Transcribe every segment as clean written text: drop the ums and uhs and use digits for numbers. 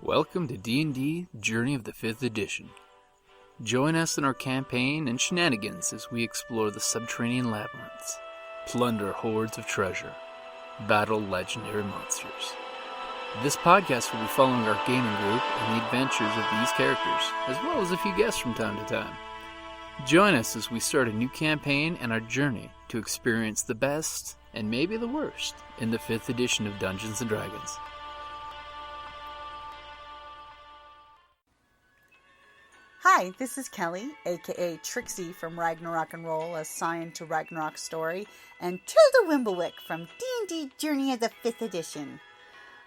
Welcome to D&D Journey of the 5th Edition. Join us in our campaign and shenanigans as we explore the subterranean labyrinths, plunder hordes of treasure, battle legendary monsters. This podcast will be following our gaming group and the adventures of these characters, as well as a few guests from time to time. Join us as we start a new campaign and our journey to experience the best, and maybe the worst, in the 5th edition of Dungeons & Dragons. Hi, this is Kellie, aka Trixie from Ragnarok and Roll, assigned to Ragnarok Story, and Tilda Wimblewick from D&D Journey of the 5th Edition.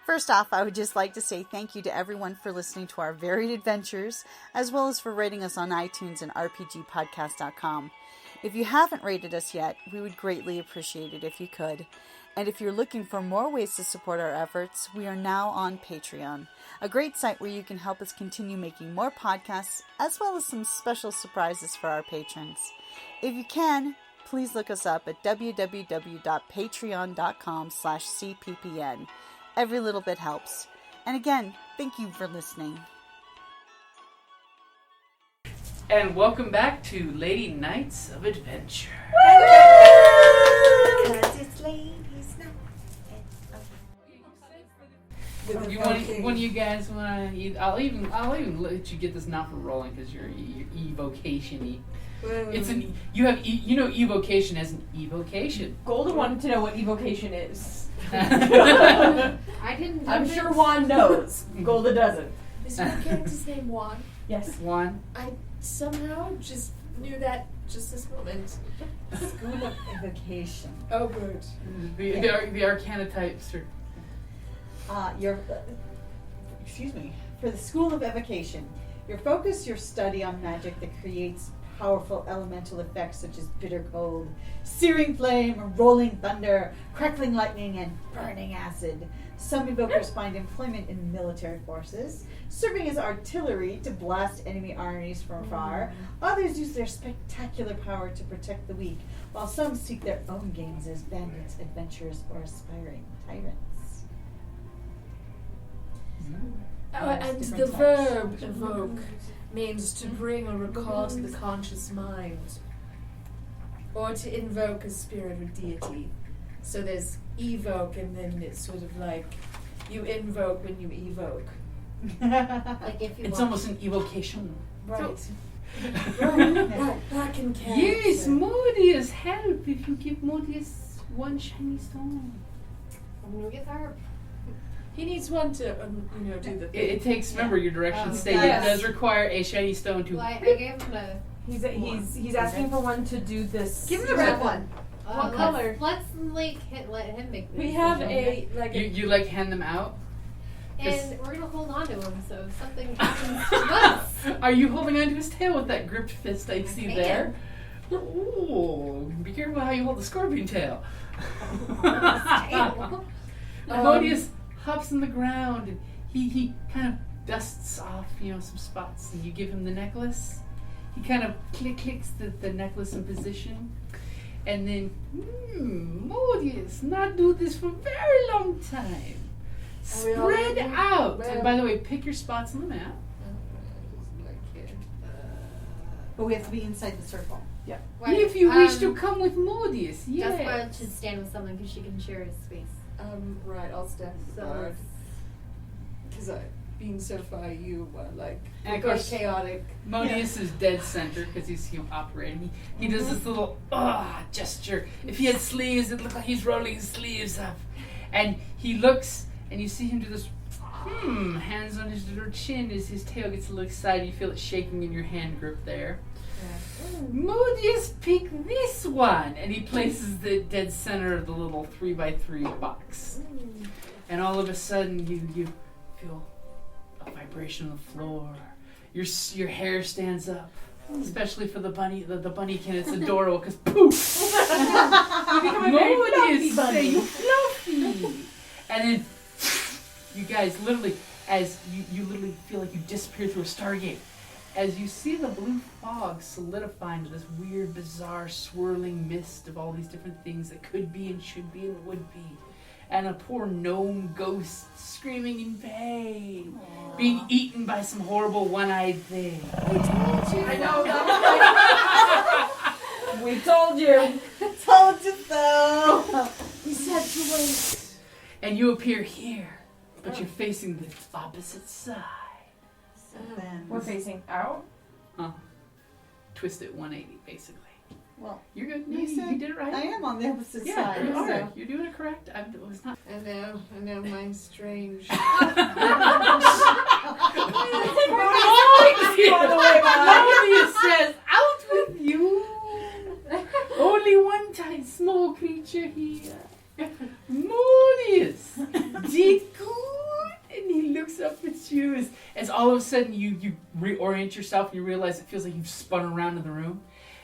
First off, I would just like to say thank you to everyone for listening to our varied adventures, as well as for rating us on iTunes and RPGpodcast.com. If you haven't rated us yet, we would greatly appreciate it if you could. And if you're looking for more ways to support our efforts, we are now on Patreon, a great site where you can help us continue making more podcasts, as well as some special surprises for our patrons. If you can, please look us up at www.patreon.com/cppn. Every little bit helps. And again, thank you for listening. And welcome back to Lady Knights of Adventure. Because it's ladies' night. One of you guys want to? I'll even let you get this now for rolling because you're evocation-y. It's an evocation as an evocation. Golda wanted to know what evocation is. I didn't. I'm sure Juan knows. Golda doesn't. Is your character's name Juan? Yes. Juan. I somehow just knew that just this moment. School of Evocation. Oh, good. The Arcana types are. For the School of Evocation, your focus, your study on magic that creates powerful elemental effects such as bitter cold, searing flame, rolling thunder, crackling lightning, and burning acid. Some evokers find employment in military forces, serving as artillery to blast enemy armies from afar. Others use their spectacular power to protect the weak, while some seek their own gains as bandits, adventurers, or aspiring tyrants. And the verb evoke means to bring or recall to the conscious mind, or to invoke a spirit or deity. So there's evoke, and then it's sort of like you invoke when you evoke. Like if you It's want. almost an evocation. Right. right. Back in character. Yes, Modious, help if you give Modious one shiny stone. I'm gonna get her. He needs one to, do the thing. It takes, remember, your directions state yes. it does require a shiny stone to. Well, I gave him the. He's asking for one to do this. Give him the red one. What color? Let's let him make this. We have a You hand them out? And we're gonna hold on to him, so if something happens to us. Are you holding onto his tail with that gripped fist I see Man. there? Ooh, be careful how you hold the scorpion tail. Modious hops on the ground and he kind of dusts off, some spots, and you give him the necklace. He kind of clicks the necklace in position. And then, Modious, not do this for a very long time. Spread out. And by the way, pick your spots on the map. But we have to be inside the circle. Yeah. Right, If you wish to come with Modious, yes. Duskwyld should stand with someone because she can share his space. right, I'll stand So because being so far, you were And of course, chaotic. Modious is dead center because he's operating. He does this little gesture. If he had sleeves, it'd look like he's rolling his sleeves up. And he looks, and you see him do this, hands on his little chin as his tail gets a little excited. You feel it shaking in your hand grip there. Modious, pick this one! And he places the dead center of the little 3x3 box. And all of a sudden, you feel a vibration on the floor. Your hair stands up, especially for the bunny. The bunnykin, it's adorable because poof! Modious, say you fluffy! And then you guys literally, as you literally feel like you disappear through a stargate. As you see the blue fog solidify into this weird, bizarre, swirling mist of all these different things that could be and should be and would be. and a poor gnome ghost screaming in pain, being eaten by some horrible one-eyed thing. I know that. We told you. Told you so. We said to wait. And you appear here, but you're facing the opposite side. Then, We're facing out. Twist it 180, basically. well, You're good. You You said did it right. I am on the opposite Yeah, side. you are. So. You're doing it correct. I was not. I know mine's strange. Modious says, out with you. Only one tiny small creature here. Modious did good. And he looks up at you as all of a sudden you reorient yourself and you realize it feels like you've spun around in the room.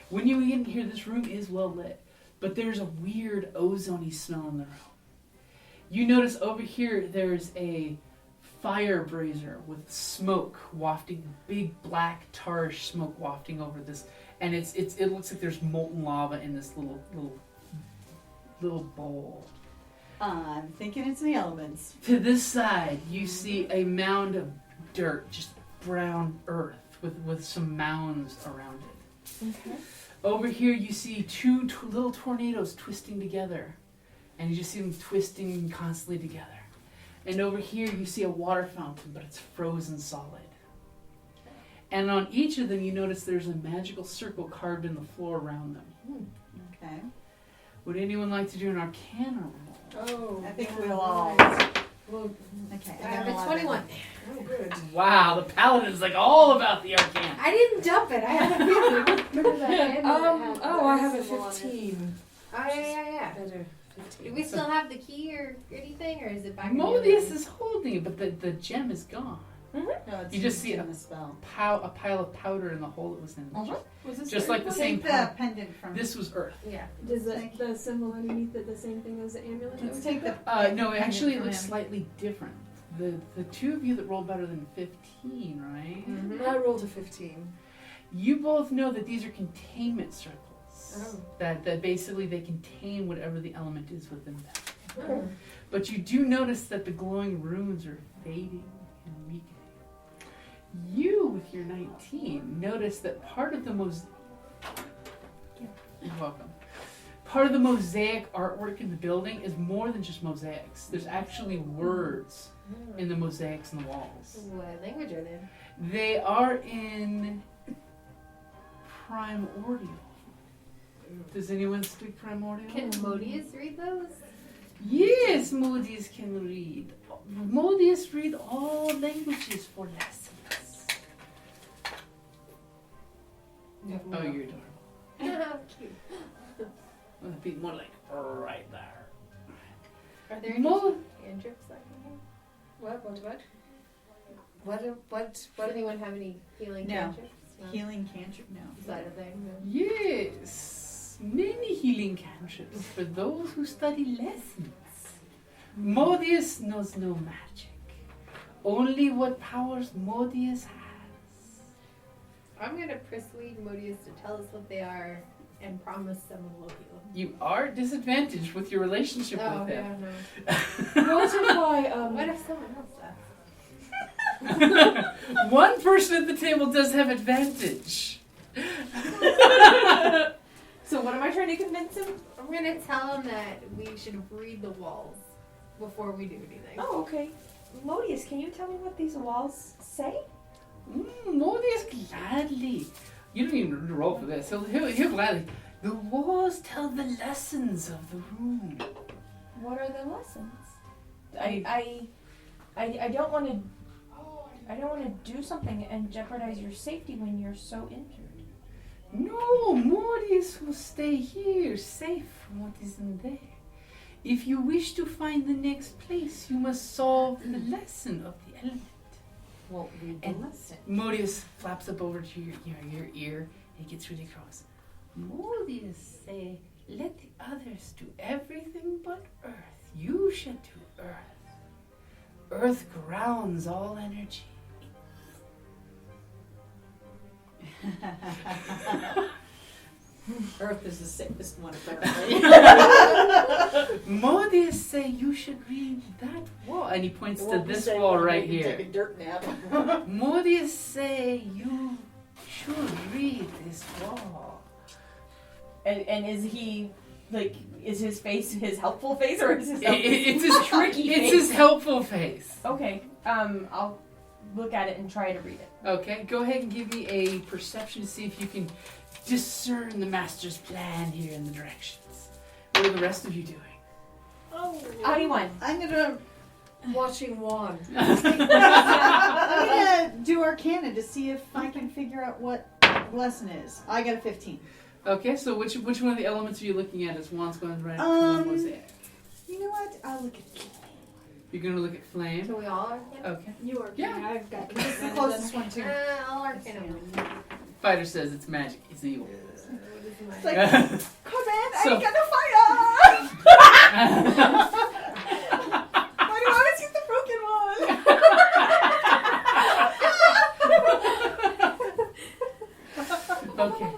When you get in here, this room is well lit, but there's a weird ozone-y smell in the room. You notice over here there's a fire brazier with smoke wafting, big black tar smoke wafting over this, and it looks like there's molten lava in this little bowl. I'm thinking it's the elements. To this side, you see a mound of dirt, just brown earth with some mounds around it. Okay. Over here, you see two little tornadoes twisting together, and you just see them twisting constantly together. And over here, you see a water fountain, but it's frozen solid. And on each of them, you notice there's a magical circle carved in the floor around them. Okay. Would anyone like to do an Arcana roll? Oh, I think we'll all. Well, Okay. I have a 21. oh, good. Wow, the paladin's like all about the Arcana. I didn't dump it. I had a feeling. Remember that hammer that had I have a symbol on it? 15. Oh, yeah. Better. Do 15. we still have the key or anything, or is it back in the Modious other is holding it, but the gem is gone. No, it's You just see in a the spell. A pile of powder in the hole it was in. Was this Just like the same Take the powder. pendant from. This was earth. one? Yeah. Does Thank the symbol underneath it the same thing as the amulet? that Let's we take the. took out? No, pendant actually it from looks him. slightly different. The two of you that rolled better than 15, right? Mm-hmm. I rolled a 15. You both know that these are containment circles. Oh. That basically they contain whatever the element is within them. Oh. But you do notice that the glowing runes are fading and weakening. You, with your 19, notice that part of the You're welcome. Part of the mosaic artwork in the building is more than just mosaics. There's actually words in the mosaics and the walls. What language are they in? They are in primordial. Does anyone speak primordial? Can Modious read those? Yes, Modious can read. Modious read all languages for lessons. Oh, you're adorable. Cute. It'd be more like right there. Are there any Mo- cantrips I can hear? Does anyone have any healing No. cantrips? Healing cantrip. No. Side of thing. No. Yes, many healing cantrips for those who study lessons. Modious knows no magic, only what powers Modious has. I'm gonna persuade Modious to tell us what they are and promise someone will heal him. You are disadvantaged with your relationship Oh, with yeah, him. no. What if I What if someone else does? One person at the table does have advantage. So what am I trying to convince him? I'm gonna tell him that we should read the walls before we do anything. Oh, okay. Modious, can you tell me what these walls say? Modious gladly. You don't even need to roll for this. He'll gladly. The walls tell the lessons of the room. What are the lessons? I don't want to. I don't want to do something and jeopardize your safety when you're so injured. No, Modious will stay here, safe from what is in there. If you wish to find the next place, you must solve the lesson of the element. Well, read the And- lesson. Modious flaps up over to your ear and gets really cross. Modious say, let the others do everything but Earth. You should do Earth. Earth grounds all energy. Earth is the safest one, apparently. Modious say you should and he points It to won't be this safe wall when right you here. Take a dirt nap. Modious say you should read this wall. And is he like? Is his face his helpful face or is his It's his tricky face? It's his helpful face. Okay. I'll look at it and try to read it. Okay, go ahead and give me a perception to see if you can discern the master's plan here in the directions. What are the rest of you doing? Oh. 21. I'm gonna Watching Guan. I'm gonna do Arcana to see if I can figure out what lesson is. I got a 15. Okay, so which one of the elements are you looking at as Juan's going right? You know what? I'll look at flame. You're gonna look at flame. So we all are? Yep. Okay. You are. Yeah. I've got It's the closest one too. I'll Arcana one. Fighter says it's magic. It's evil. It's like, come in, So- I got the fire! Why do I always get the broken one? Okay.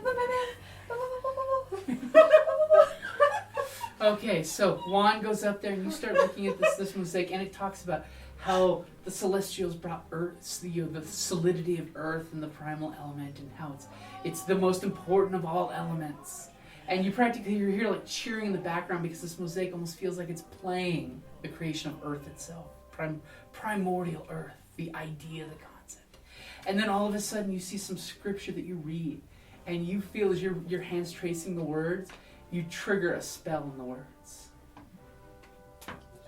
Okay, so Juan goes up there and you start looking at this mosaic, and it talks about how the Celestials brought Earth, the solidity of Earth and the primal element, and how it's the most important of all elements. And you're here like cheering in the background because this mosaic almost feels like it's playing the creation of Earth itself, primordial Earth, the idea, the concept. And then all of a sudden you see some scripture that you read, and you feel as your hands tracing the words, you trigger a spell in the words.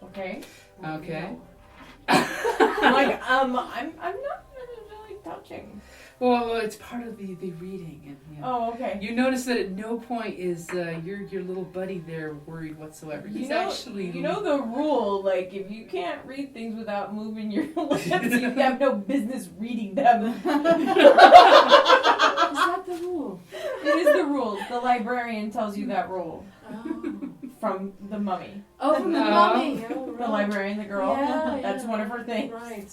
Okay. Okay. I'm like, I'm not really touching. Well, it's part of the reading, and Oh, okay. you notice that at no point is your little buddy there worried whatsoever. He's actually you know the rule, like if you can't read things without moving your lips, you have no business reading them. Is that the rule? It is the rule. The librarian tells you that rule Oh. from the mummy. Oh, from the No. mummy. Oh, right. The librarian, the girl. Yeah, That's yeah. one of her things. Right.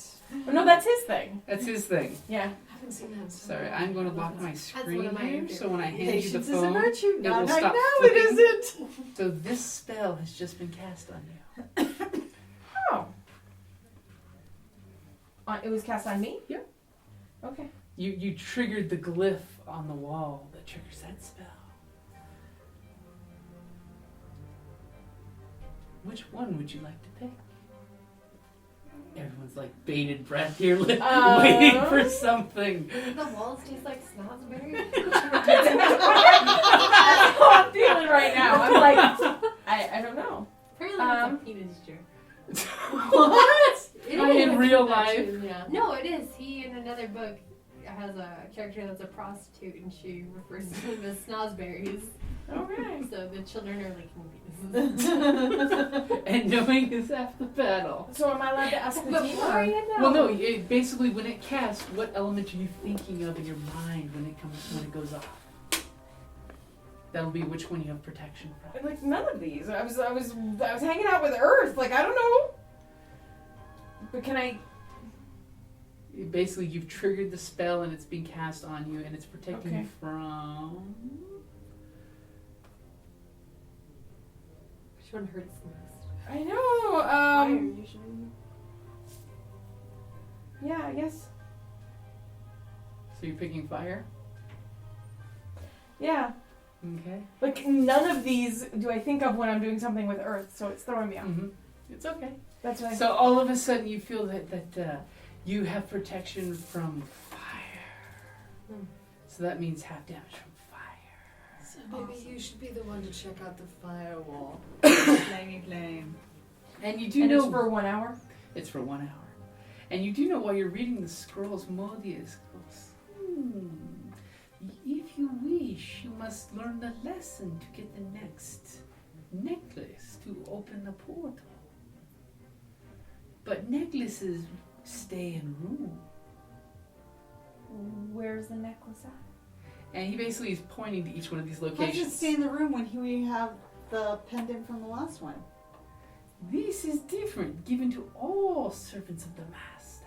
But no, that's his thing. That's his thing. Yeah. I haven't seen that. Sorry, I'm going to lock my one screen of my here, so when I hand you the Patience is a phone, virtue. it Not will right stop now, flipping. it isn't. So this spell has just been cast on you. Oh. It was cast on me? Yep. Okay. You triggered the glyph on the wall that triggers that spell. Which one would you like to pick? Everyone's like bated breath here, waiting for something. The walls taste like snozberry. That's how I'm feeling right now. I'm like, I don't know. Apparently it's a penis joke. What? It In is. real life? Yeah. No, it is. He, in another book, has a character that's a prostitute, and she refers to them as snozberries. Okay. So the children are licking penises. And knowing is half the battle. So am I allowed to ask the team? Before you know. Well, no. Basically, when it casts, what element are you thinking of in your mind when it goes off? That'll be which one you have protection from. Like none of these. I was hanging out with Earth. Like I don't know. But can I? Basically, you've triggered the spell and it's being cast on you, and it's protecting Okay. you from. Which one hurts the most? I know. Fire usually. Yeah, I guess. So you're picking fire. Yeah. Okay. Like none of these do I think of when I'm doing something with Earth, so it's throwing me off. Mm-hmm. It's okay. That's what I. So all of a sudden, you feel that you have protection from fire. So that means half damage from fire. So maybe you should be the one to check out the firewall. Flamey flame. And you do And know it's for 1 hour. it's for 1 hour. And you do know while you're reading the scrolls, Modious goes, if you wish, you must learn the lesson to get the next necklace to open the portal. But necklaces stay in room. Where's the necklace at? And he basically is pointing to each one of these Why does it locations. stay in the room when we have the pendant from the last one? This is different, given to all servants of the Master.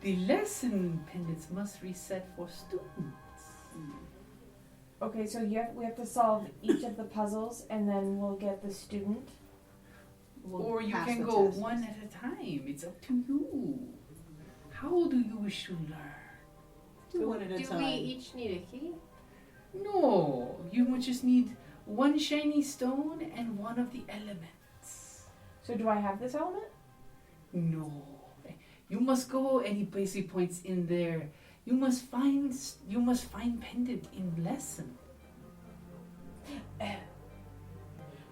The lesson pendants must reset for students. Okay, so we have to solve each of the puzzles, and then we'll get the student. or you pass can the go test. one at a time. It's up to you. How do you wish to learn? Do one at a Do time. we each need a key? No, you would just need one shiny stone and one of the elements. So do I have this element? No, you must go, and he basically points in there. You must find pendant in lesson.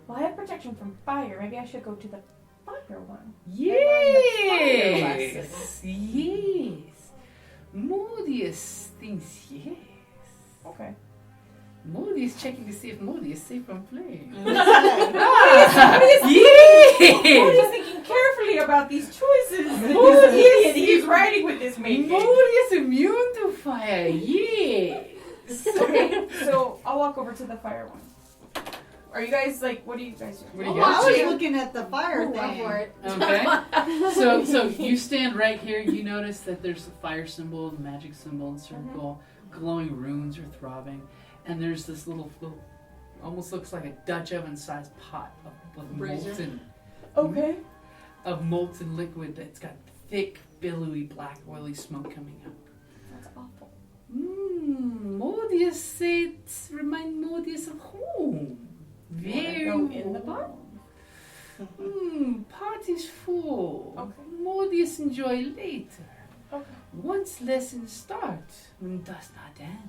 Well, I have protection from fire. Maybe I should go to the fire one. Yes, yes. Modious thinks yes. Okay. Modious checking to see if Modious is safe from flame. Modious Yes. thinking carefully about these choices. Modious Idiot, he's riding with this maiden. Modious immune to fire. Yes. Okay, so I'll walk over to the fire one. Are you guys like? What are you guys doing? What do you I got? was looking at the fire Go thing. for it. Okay. So you stand right here. You notice that there's a fire symbol, the magic symbol, and circle. Glowing runes are throbbing, and there's this little almost looks like a Dutch oven-sized pot of molten, Okay. of molten liquid that's got thick, billowy, black, oily smoke coming up. That's awful. Modious said, remind Modious of home. Very Wanna go in the pot? Pot is full. Okay. Modious enjoy later. Okay. Once lessons start, does not end.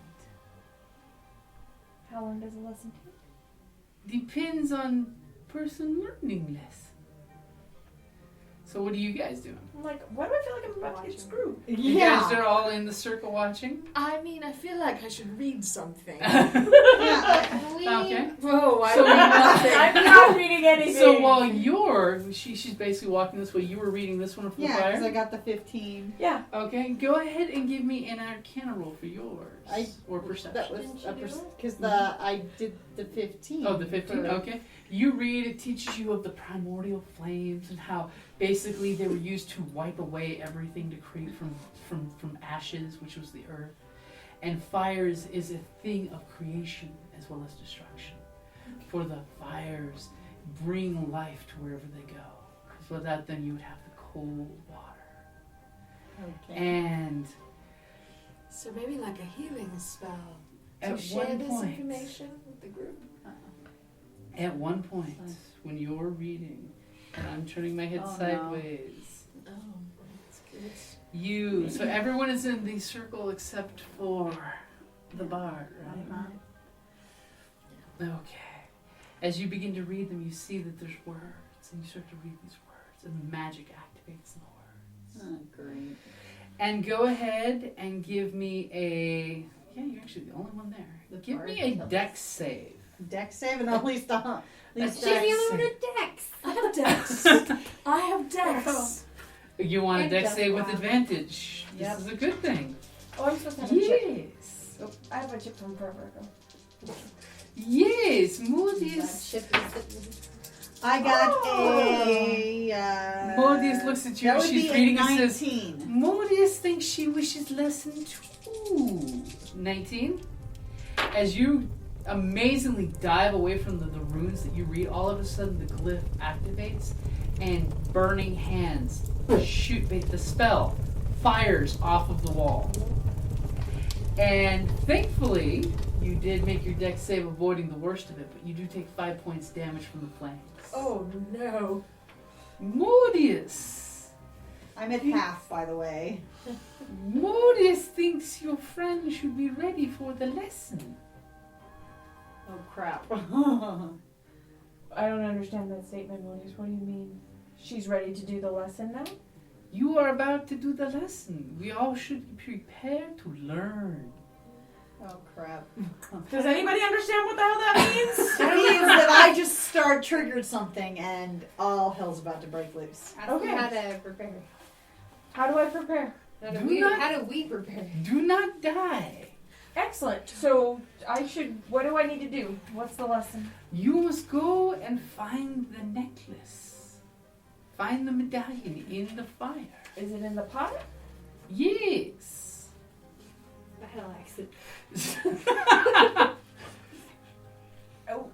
How long does a lesson take? Depends on person learning lesson. So what are you guys doing? I'm like, why do I feel like I'm about to get screwed? You guys are all in the circle watching? I mean, I feel like I should read something. Okay. Whoa, I So- read nothing. I'm not reading anything. So while she's basically walking this way, you were reading this one from Yeah, the because I fire? got the 15. Yeah. Okay, go ahead and give me an Arcana roll for yours. or perception. That was Didn't you do it? because I did the 15. Oh, the 15? for- Okay. You read, it teaches you of the primordial flames and how basically they were used to wipe away everything to create from ashes, which was the earth. And fires is a thing of creation as well as destruction. For the fires bring life to wherever they go. Because without them you would have the cold water. Okay. And So maybe like a healing spell. at To share one this point, information with the group. at one point, when you're reading, and I'm turning my head Oh, no. sideways, Oh, that's good. so everyone is in the circle except for the bard, right? Okay. As you begin to read them, you see that there's words, and you start to read these words, and the magic activates the words. Oh, great. And go ahead and give me a... Yeah, you're actually the only one there. Give me a dex save. Dex save and at least That's She's the dex only one save. with Dex. I have dex. I have dex. You want a And dex dex save with wow. advantage. Yep. This is a good thing. Oh, I'm supposed to have a chip. Yes. Oh, I have a chip from forever ago. Yes, That Modious. ship is I got Oh. a. Modious looks at you That as would she's be a reading and says, 19. Modious thinks she wishes lesson 2. 19. As you amazingly dive away from the runes that you read, all of a sudden the glyph activates and burning hands shoot the spell fires off of the wall. And thankfully, you did make your dex save avoiding the worst of it, but you do take 5 points damage from the flames. Oh no. Modious! I'm at half, by the way. Modious thinks your friend should be ready for the lesson. Oh, crap. I don't understand that statement, Modious. What do you mean? She's ready to do the lesson now? You are about to do the lesson. We all should prepare to learn. Oh, crap. Does anybody understand what the hell that means? It means that I just triggered something and all hell's about to break loose. How Okay. to prepare. How do I prepare? How Do do we prepare? Do not die. Excellent. So what do I need to do? What's the lesson? You must go and find the necklace. Find the medallion in the fire. Is it in the pot? Yes. I likes it. Oh.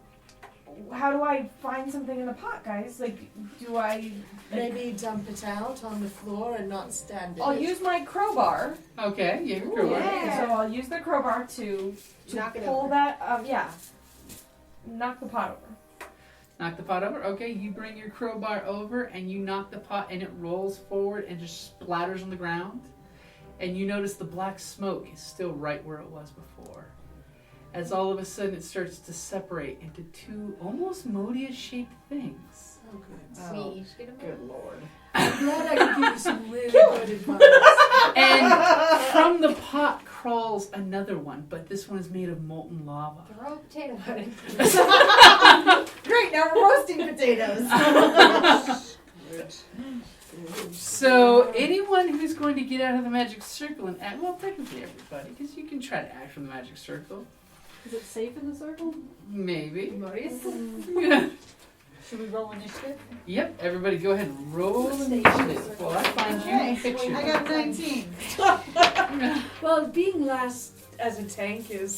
how do I find something in the pot, guys? Like, do I? Maybe dump it out on the floor and not stand in I'll it. use my crowbar. Okay, you have your crowbar. So I'll use the crowbar to Knock it pull over. that. Knock the pot over. Knock the pot over. Okay, you bring your crowbar over and you knock the pot and it rolls forward and just splatters on the ground. And you notice the black smoke is still right where it was before. As all of a sudden it starts to separate into two almost Modious shaped things. Oh, good. We each get a Good lord. I'm glad I could give you some really good advice. And from the pot crawls another one, but this one is made of molten lava. Throw a potato at it. Great, now we're roasting potatoes. So anyone who's going to get out of the magic circle and act, well, technically everybody, because you can try to act from the magic circle. Is it safe in the circle? Maybe. Modious. Should we roll initiative? Yep, everybody go ahead and roll initiative. Well, I find you a picture. I got 19. Well, being last as a tank is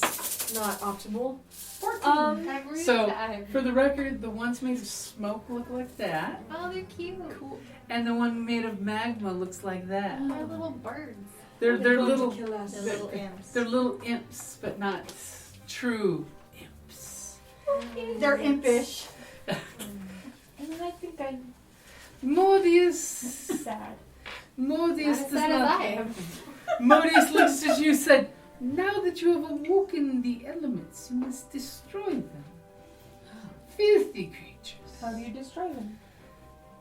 not optimal. 14. Every So, time. for the record, the ones made of smoke look like that. Oh, they're cute. Cool. And the one made of magma looks like that. They're little birds. They're going little to kill us. The little imps. they're little imps, but not true imps. They're impish. And then I think I'm Modious. sad. Modious Not as does sad as not. I am. Modious looks at you and said, "Now that you have awoken the elements, you must destroy them. Filthy creatures." How do you destroy them?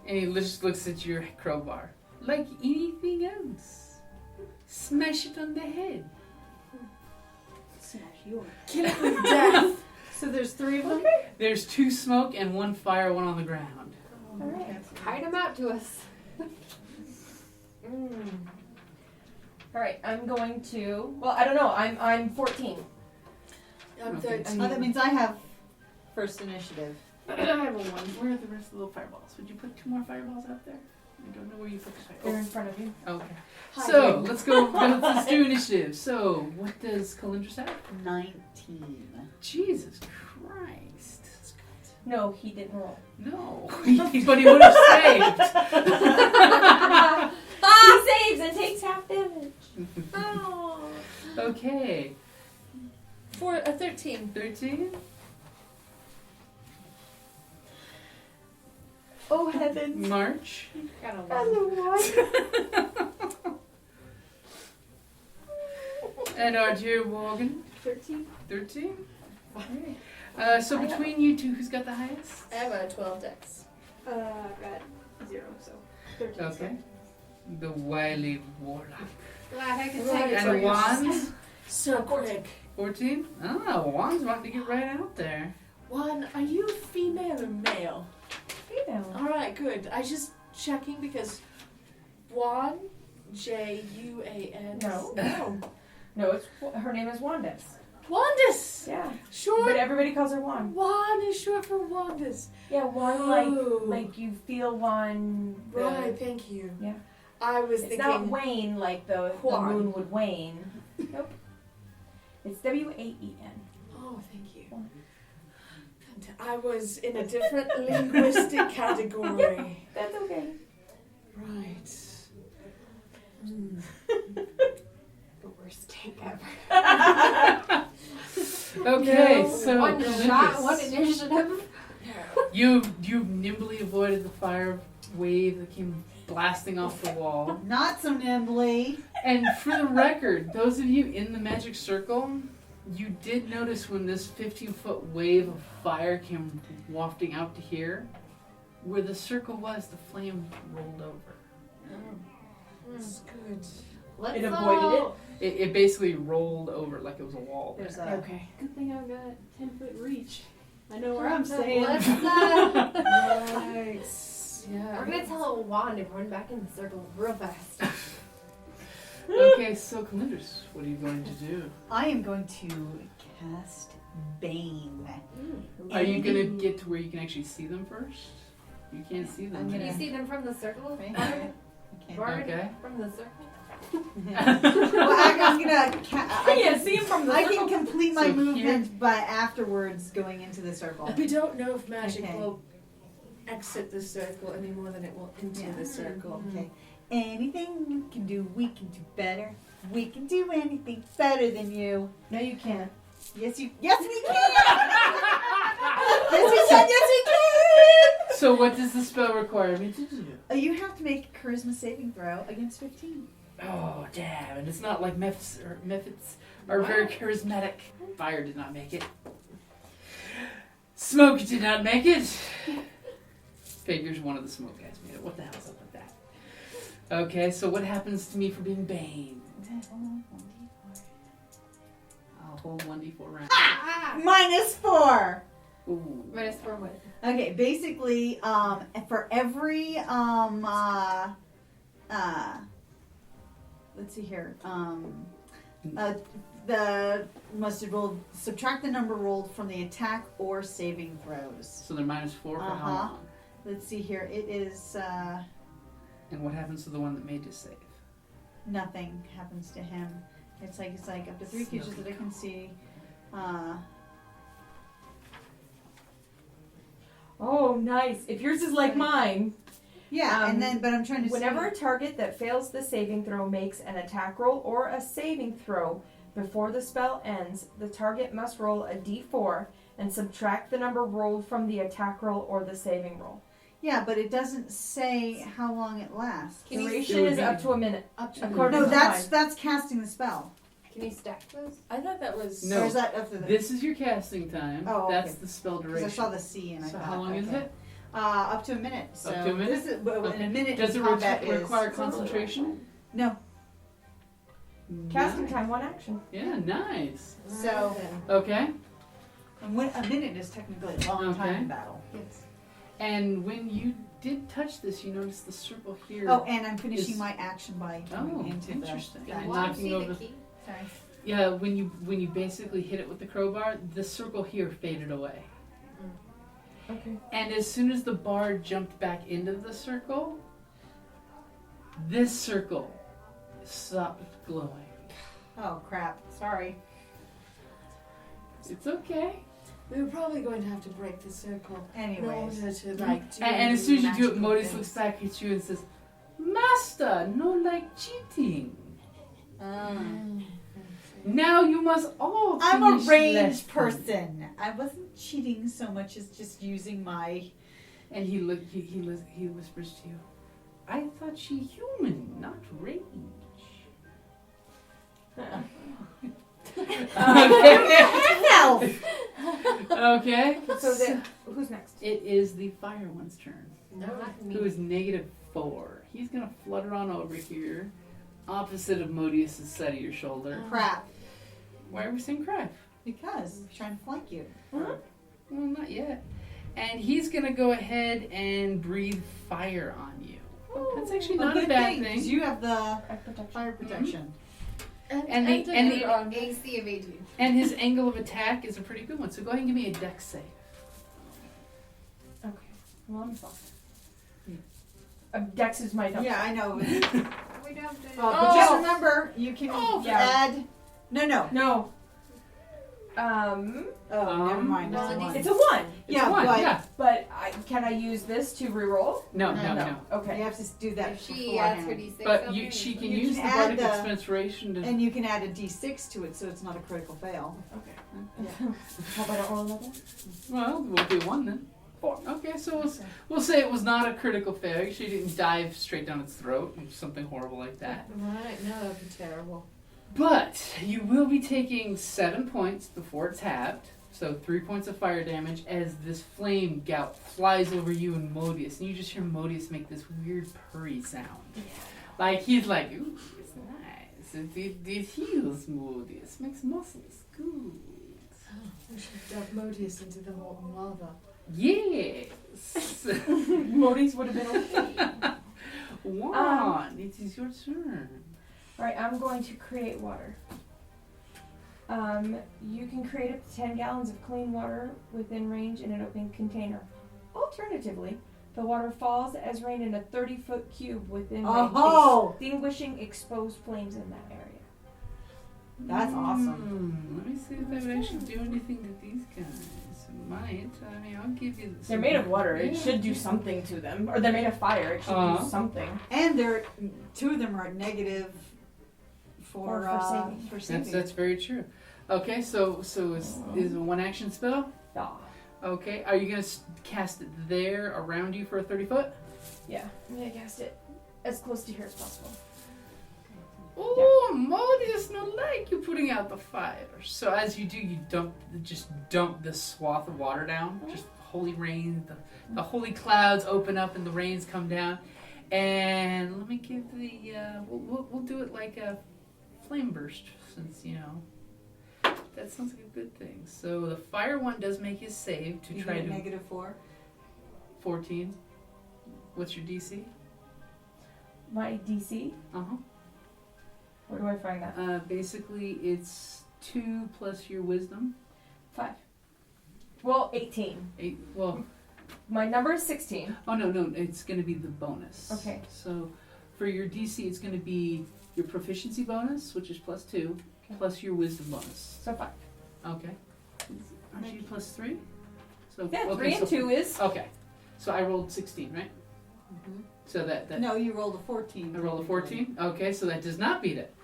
And he just looks at your crowbar. Like anything else. Smash it on the head. Smash yours. Kill it with death. So there's 3 of them? There's 2 smoke and 1 fire, 1 on the ground. Alright. Hide them out to us. Alright, I'm going to. Well, I don't know. I'm 14. I'm Okay. 13. Oh, that means I have first initiative. I have a 1. Where are the rest of the little fireballs? Would you put 2 more fireballs out there? I don't know where you put the They're fireballs. in front of you. Okay. Hi. So, let's go. Let's do initiative. So, what does Kaelyndris have? 19. Jesus Christ. That's good. No, he didn't roll. No. But he would have saved. He saves and takes half damage. Oh. Okay. For a 13. 13. Oh heavens. March. Got a That's one. a one. And our dear Worgen. 13. 13. So between you two, who's got the highest? I have a 12 dex. I've got 0, so 13. Okay. The wily Warlock. Glad I could Right. take it And for a you. wand? So quick. 14? Ah, Juan's about to get right out there. Juan, are you female or male? Female. Alright, good. I just checking because Juan, Juan. No. No. No, it's her name is Guandis. Wandis! Yeah. Short. But everybody calls her Juan. Juan is short for Wandis. Yeah, Juan Oh. like you feel Juan. the- Right, thank you. Yeah. I was It's thinking. not wane like the Juan. moon would wane. Nope. It's WAEN. Oh, thank you. Juan. I was in a different linguistic category. That's okay. Right. The worst take ever. Okay, No. so One shot, one Kaelyndris, initiative. you nimbly avoided the fire wave that came blasting off the wall. Not so nimbly. And for the record, those of you in the magic circle, you did notice when this 15-foot wave of fire came wafting out to here, where the circle was, the flame rolled over. That's good. Let's It avoided It basically rolled over like it was a wall. There's there. a. Okay. Good thing I've got 10-foot reach. I know where I'm staying. Let's, Right. Yeah. we're gonna tell a wand to run back in the circle real fast. Okay, so Kaelyndris, what are you going to do? I am going to cast Bane. Are you going to get to where you can actually see them first? You can't see them. I'm Can you gonna- see them from the circle? Right. Bard? Okay. Bard Okay. from the circle? I'm gonna. See him from the I circle. can complete my So movement by afterwards going into the circle. We don't know if magic Okay. will exit the circle any more than it will into the circle. Okay. Anything you can do, we can do better. We can do anything better than you. No, you can't. Yes, we can. Yes, we can. Yes, we can. So what does the spell require me to do? You have to make a charisma saving throw against 15. Oh, damn. And it's not like Mephits are very charismatic. Fire did not make it. Smoke did not make it. Figures one of the smoke guys made it. What the hell's up with that? Okay, so what happens to me for being Bane? I'll hold 1d4 rounds. -4. Ooh. Minus 4 what? Okay, basically, for every let's see here, the must have rolled, subtract the number rolled from the attack or saving throws. So they're -4 for how long? Let's see here. It is And what happens to the one that made you save? nothing happens to him. It's like up to 3 creatures that I can see. Oh, nice. If yours is like mine, Yeah, and then but I'm trying to whenever a see. target that fails the saving throw makes an attack roll or a saving throw before the spell ends, the target must roll a d4 and subtract the number rolled from the attack roll or the saving roll. Yeah, but it doesn't say how long it lasts. Can you- Duration is up to a minute. Up to According no, to that's mine. casting the spell. Can you stack those? I thought that was... No. Or is that up to the? This is your casting time. Oh, okay. That's the spell Because duration. I saw the C and I So thought. how long is okay. it? Up to a minute. So Up to a minute? This is, well, in a minute. Does it combat is, require concentration? No. Casting Nice. time, 1 action. Yeah, nice. So Okay. a minute is technically a long time Okay. in battle. Yes. And when you did touch this, you noticed the circle here. Oh, and I'm finishing Is- my action by going into interesting. the. And Well, I knocking see over. the key. Sorry. Yeah, when you basically hit it with the crowbar, the circle here faded away. Okay. And as soon as the bar jumped back into the circle, this circle stopped glowing. Oh crap! Sorry. It's okay. We were probably going to have to break the circle in Anyways. order to, like, do And as soon as you do it, magical Modious things. looks back at you and says, "Master, no like cheating. Now you must all I'm a finish ranged lesson." person. I wasn't cheating so much as just using my. And he whispers to you, "I thought she human, not range." Elf. Okay. So who's next? It is the fire one's turn. No, not me. Who is -4. He's gonna flutter on over here, opposite of Modious' side of your shoulder. Crap. Why are we saying crap? Because I'm trying to flank you. Well, not yet. And he's gonna go ahead and breathe fire on you. That's actually not a good bad thing, thing. 'cause you have the Protection. fire protection. And the- and the- on AC of 18. And his angle of attack is a pretty good one. So go ahead and give me a dex save. Okay. Wonderful. Dex is my number. Yeah, I know. We don't have to. But just remember, you can yeah. add. No. No. Oh, never mind. no, It's a one. It's a 1. Yeah, One, but yeah. But can I use this to reroll? No. you Okay. have to do that If she adds her beforehand. D6, But I'll do she it. can You use can the add bardic the- inspiration to. And you can add a d6 to it, so it's not a critical fail. Hope I don't roll another. Well, we'll do one then. 4. Okay, so we'll say it was not a critical failure. She didn't dive straight down its throat or something horrible like that. Right, no, that would be terrible. But you will be taking 7 points before it's halved. So 3 points of fire damage as this flame gout flies over you and Modious. And you just hear Modious make this weird purry sound. Like he's like, ooh, it's nice. It heals Modious. Makes muscles good. We should dump Modious into the molten lava. Yes. Modious would have been okay. Juan, it is your turn. Alright, I'm going to create water. You can create up to 10 gallons of clean water within range in an open container. Alternatively, The water falls as rain in a 30-foot cube within Oh! extinguishing exposed flames in that area. That's awesome. Let me see if that would actually do anything to these guys. It might. I mean, I'll give you. They're made of water. It should do something to them. Or they're made of fire. It should do something. And two of them are negative for saving. That's very true. Okay, so is a one action spell? Yeah. Okay, are you gonna cast it there around you for a 30-foot? Yeah. I'm gonna cast it as close to here as possible. Oh, Modious, no like you putting out the fire. So as you do, you dump this swath of water down. Just holy rain, the holy clouds open up and the rains come down. And let me give the we'll do it like a flame burst, since that sounds like a good thing. So the fire one does make his save to try to -4. 14. What's your DC? My DC? Where do I find that? Basically, it's 2 plus your wisdom. 5. Well, 18. 8. Well, my number is 16. oh no, it's going to be the bonus. Okay. So for your DC, it's going to be your proficiency bonus, which is +2, plus your wisdom bonus. So 5. Okay. Aren't you +3? So Yeah, okay, 3 and 2 is. Okay. So I rolled 16, right? So that No, you rolled a 14. I rolled a 14. Okay, so that does not beat it.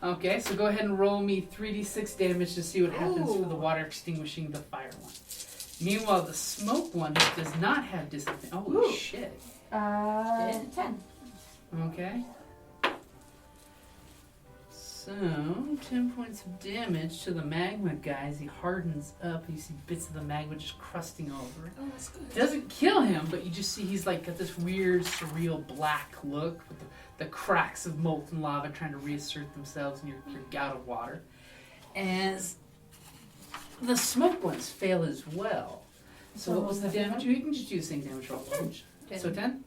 Okay, so go ahead and roll me 3d6 damage to see what happens for the water extinguishing the fire one. Meanwhile, the smoke one does not have disadvantage. Holy shit. 10. Okay. So, 10 points of damage to the magma guy as he hardens up. You see bits of the magma just crusting over. Oh, that's good. Doesn't kill him, but you just see he's like got this weird, surreal black look with the cracks of molten lava trying to reassert themselves in your gout of water. As the smoke ones fail as well. So what was the damage? You can just do the same damage roll. 10. So 10?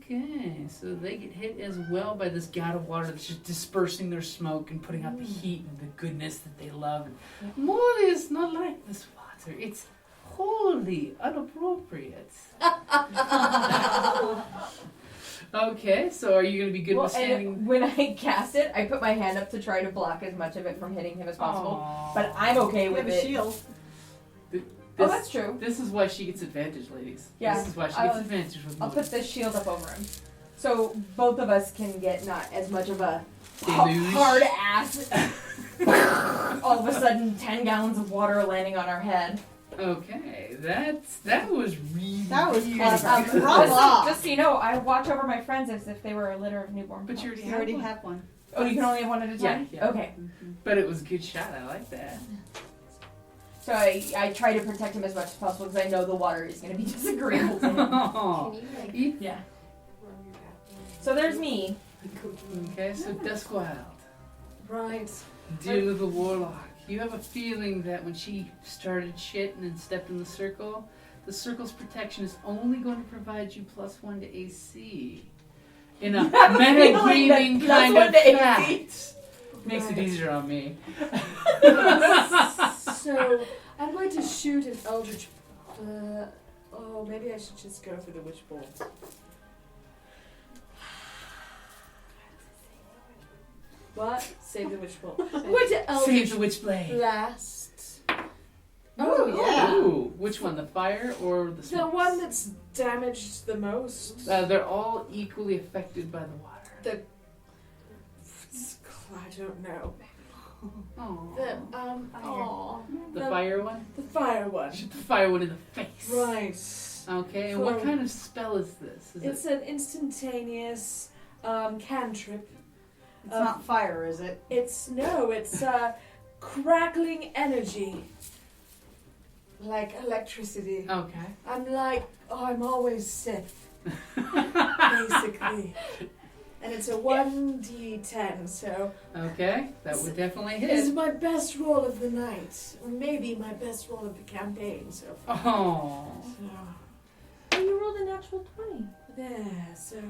Okay, so they get hit as well by this gout of water that's just dispersing their smoke and putting out the heat and the goodness that they love. And Modious not like this water. It's wholly inappropriate. Okay, so are you going to be good with standing? And when I cast it, I put my hand up to try to block as much of it from hitting him as possible. Aww. But I'm okay You with have a it. shield. Oh, that's true. This is why she gets advantage, ladies. Yeah, This is why she gets advantage with I'll Modious. put this shield up over him. So both of us can get not as much of a Deluge. hard ass. All of a sudden, 10 gallons of water landing on our head. Okay, that was really That was weird. clever. Bravo. Just so you know, I watch over my friends as if they were a litter of newborn But you pups. You already have one. Oh, you can only have one at a time? Yeah. Okay. But it was a good shot. I like that. So I try to protect him as much as possible because I know the water is going to be disagreeable to him. Oh. Can you Yeah. run your back? So there's me. Okay, so Duskwyld, Right. dear little Warlock, you have a feeling that when she started shit and then stepped in the circle's protection is only going to provide you +1 to AC. In a have a feeling metagaming that kind +1 of to AC. fact. Makes it Right. easier on me. So, I'm going to shoot an eldritch. Maybe I should just go for the witch bolt. What? Save the witch bolt. What Save eldritch the witch blade. blast? Oh, yeah. Ooh, which one, the fire or the The smoke? one that's damaged the most. They're all equally affected by the water. I don't know. Aww. The The fire one? the fire one. Shoot the fire one in the face. Right. Okay, and what For- kind of spell is this? Is It's an instantaneous cantrip. It's not fire, is it? It's crackling energy. Like electricity. Okay. I'm always Sith, basically. And it's a 1d10, so Okay, that would definitely it's hit. my best roll of the night. Or maybe my best roll of the campaign so far. Oh. So, Oh, you rolled a natural 20. there, so